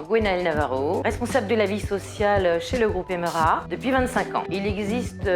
Gwenaëlle Navarro, responsable de la vie sociale chez le groupe Emera depuis 25 ans. Il existe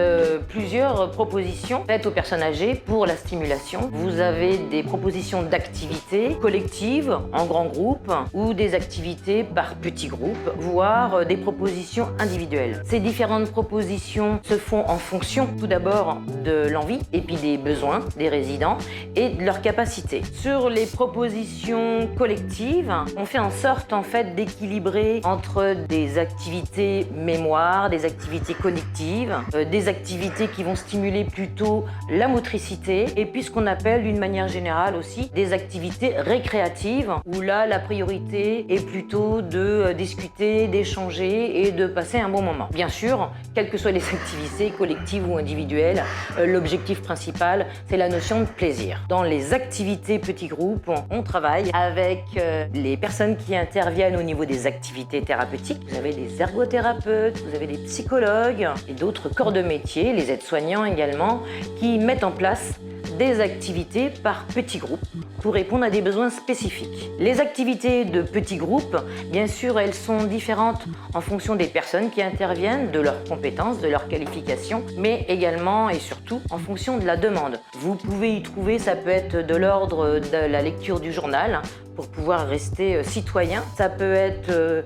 plusieurs propositions faites aux personnes âgées pour la stimulation. Vous avez des propositions d'activités collectives, en grands groupes, ou des activités par petits groupes, voire des propositions individuelles. Ces différentes propositions se font en fonction tout d'abord de l'envie et puis des besoins des résidents et de leurs capacités. Sur les propositions collectives, on fait en sorte d'équilibrer entre des activités mémoire, des activités connectives, des activités qui vont stimuler plutôt la motricité et puis ce qu'on appelle d'une manière générale aussi des activités récréatives où là la priorité est plutôt de discuter, d'échanger et de passer un bon moment. Bien sûr, quelles que soient les activités collectives ou individuelles, l'objectif principal c'est la notion de plaisir. Dans les activités petits groupes, on travaille avec les personnes qui interviennent au niveau des activités thérapeutiques. Vous avez des ergothérapeutes, vous avez des psychologues et d'autres corps de métier, les aides-soignants également, qui mettent en place des activités par petits groupes pour répondre à des besoins spécifiques. Les activités de petits groupes, bien sûr, elles sont différentes en fonction des personnes qui interviennent, de leurs compétences, de leurs qualifications, mais également et surtout en fonction de la demande. Vous pouvez y trouver, ça peut être de l'ordre de la lecture du journal, pour pouvoir rester citoyen. Ça peut être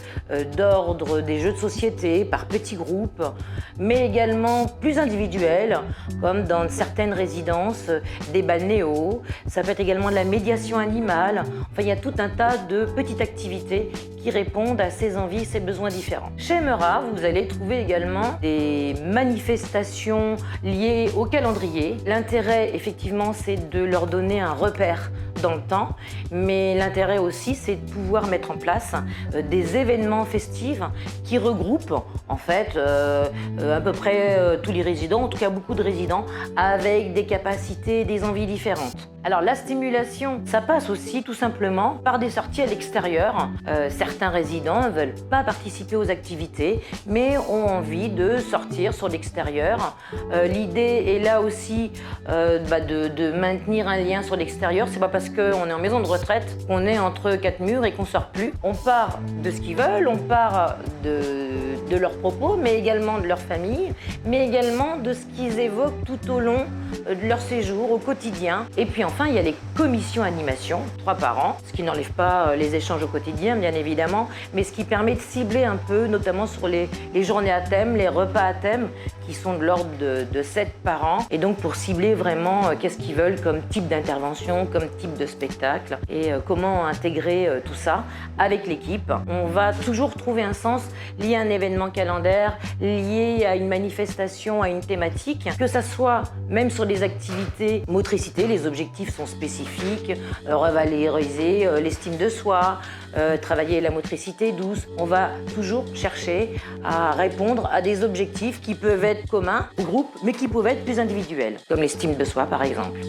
d'ordre des jeux de société par petits groupes, mais également plus individuels, comme dans certaines résidences, des balnéos. Ça peut être également de la médiation animale. Enfin, il y a tout un tas de petites activités qui répondent à ces envies, ces besoins différents. Chez Emera, vous allez trouver également des manifestations liées au calendrier. L'intérêt, effectivement, c'est de leur donner un repère dans le temps, mais l'intérêt aussi, c'est de pouvoir mettre en place des événements festifs qui regroupent en fait à peu près tous les résidents, en tout cas beaucoup de résidents, avec des capacités, des envies différentes. Alors la stimulation, ça passe aussi tout simplement par des sorties à l'extérieur. Certains résidents ne veulent pas participer aux activités, mais ont envie de sortir sur l'extérieur. L'idée est là aussi de maintenir un lien sur l'extérieur. C'est pas parce qu'on est en maison de retraite qu'on est entre quatre murs et qu'on sort plus. On part de ce qu'ils veulent, on part de leurs propos, mais également de leur famille, mais également de ce qu'ils évoquent tout au long de leur séjour, au quotidien. Et puis enfin, il y a les commissions animation, 3 par an, ce qui n'enlève pas les échanges au quotidien, bien évidemment, mais ce qui permet de cibler un peu, notamment sur les journées à thème, les repas à thème, qui sont de l'ordre de 7 par an. Et donc pour cibler vraiment qu'est-ce qu'ils veulent comme type d'intervention, comme type de spectacle, et comment intégrer tout ça avec l'équipe. On va toujours trouver un sens lié à un événement calendaire, lié à une manifestation, à une thématique, que ça soit même sur les activités motricité, les objectifs sont spécifiques, revaloriser l'estime de soi, travailler la motricité douce. On va toujours chercher à répondre à des objectifs qui peuvent être communs au groupe, mais qui peuvent être plus individuels, comme l'estime de soi par exemple.